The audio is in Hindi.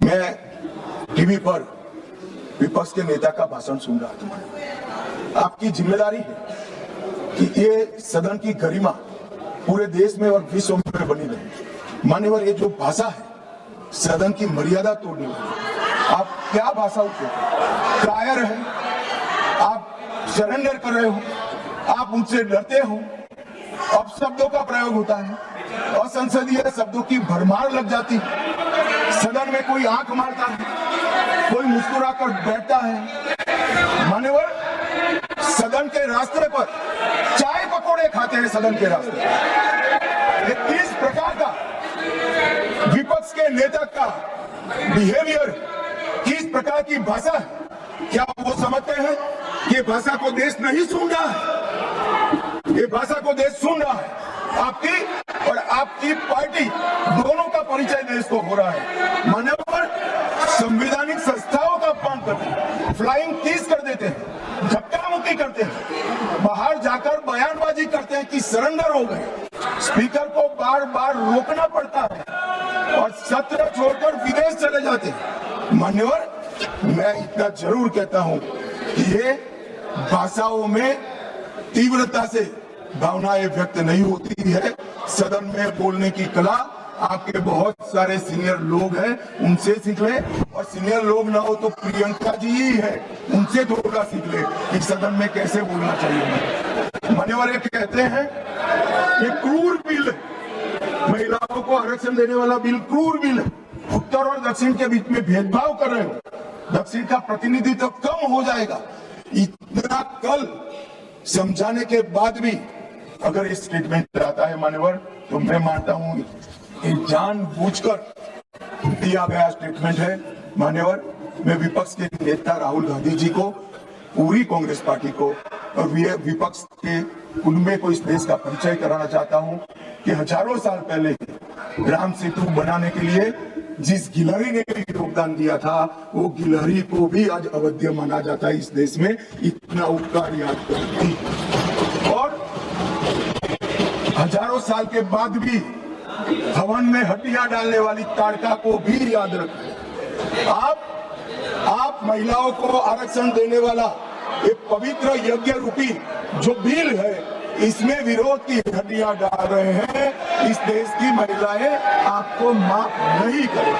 मैं टीवी पर विपक्ष के नेता का भाषण सुन रहा था। आपकी जिम्मेदारी है कि ये सदन की गरिमा पूरे देश में और विश्व में बनी रहे। मान्यवर, ये जो भाषा है सदन की मर्यादा तोड़ने वाली, आप क्या भाषा उपयोग, कायर है, आप सरेंडर कर रहे हो, आप उनसे डरते हो, अब शब्दों का प्रयोग होता है, असंसदीय शब्दों की भरमार लग जाती है। सदन में कोई आंख मारता है, कोई मुस्कुराकर बैठता है। मान्यवर, सदन के रास्ते पर चाय पकौड़े खाते हैं। सदन के रास्ते पर किस प्रकार का विपक्ष के नेता का बिहेवियर, किस प्रकार की भाषा है, क्या वो समझते हैं कि भाषा को देश नहीं सुन रहा है? ये भाषा को देश सुन रहा है। आपकी और आपकी पार्टी दोनों का परिचय देश को हो रहा है। मान्यवर, संवैधानिक संस्थाओं का अपमान करते हैं, फ्लाइंग किस कर देते हैं, धक्का मुक्की करते हैं, बाहर जाकर बयानबाजी करते हैं कि सरेंडर हो गए। स्पीकर को बार बार रोकना पड़ता है और सत्र छोड़कर विदेश चले जाते हैं। मान्यवर, मैं इतना जरूर कहता हूं कि ये भाषाओं में तीव्रता से भावनाएं व्यक्त नहीं होती है। सदन में बोलने की कला आपके बहुत सारे सीनियर लोग हैं, उनसे सीख ले, और सीनियर लोग ना हो तो प्रियंका जी ही है, उनसे थोड़ा सीख ले कि सदन में कैसे बोलना चाहिए। मान्यवर, ये कहते हैं ये क्रूर बिल, महिलाओं को आरक्षण देने वाला बिल क्रूर बिल है। उत्तर और दक्षिण के बीच में भेदभाव कर रहे हो, दक्षिण का प्रतिनिधित्व कम हो जाएगा। इतना कल समझाने के बाद भी अगर ये स्टेटमेंट आता है मान्यवर, तो मैं मानता हूं ये जानबूझकर दिया गया स्टेटमेंट है। मान्यवर, मैं विपक्ष के नेता राहुल गांधी जी को, पूरी कांग्रेस पार्टी को और विपक्ष के उनमें को इस देश का परिचय कराना चाहता हूं कि हजारों साल पहले राम सेतु बनाने के लिए जिस गिलहरी ने योगदान दिया था, वो गिलहरी को भी आज अवध्य माना जाता है इस देश में। इतना उपकार याद करती, और हजारों साल के बाद भी हवन में हड्डियां डालने वाली ताड़का को भी याद रखें। आप महिलाओं को आरक्षण देने वाला एक पवित्र यज्ञ रूपी जो बिल है, इसमें विरोध की हड्डियां डाल रहे हैं। इस देश की महिलाएं आपको माफ नहीं करें।